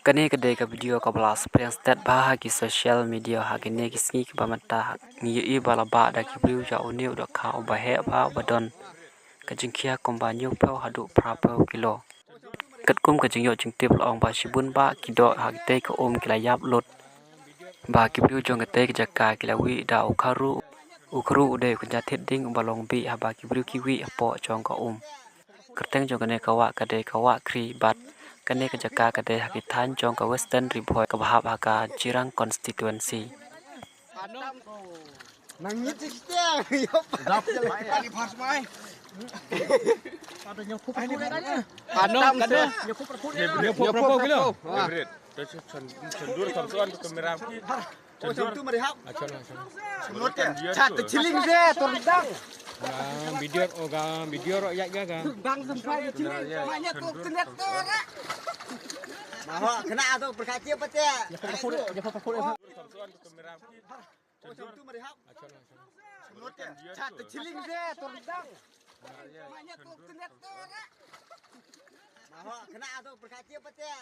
Kani kedai ke video ke belas yang stat bahagi sosial media hagine kisni ke bamata ngi bala ba da ki brio ja oni udah ka obahe ba badon kajingkia kombanyo pau hadu prapau kilo katkum kajingyo jingtip ong ba shibun ba kido hagite ke kilayap lot ba ki brio jong kete ke jaka kilawi da ukharu ude kunjatit ding balong bi haba ki brio kiwi apo jong ka kerteng jong kene kawa kade kawa kri bat kene kejaka kade hakitan jong ke western riboy ke bahab haka jirang constituency nangit sikitnya yop pani pas mai ada nyokup padam kada nyokup kilo cendur samsuan kamera cendur merihap cat ciling deh tordang video rakyat gaga bang sampai ciling banyak tuh konektor mahal kena atau berkaci apa teh ya samsuan kamera cendur merihap cat ciling deh tordang banyak tuh konektor mahal kena atau berkaci apa teh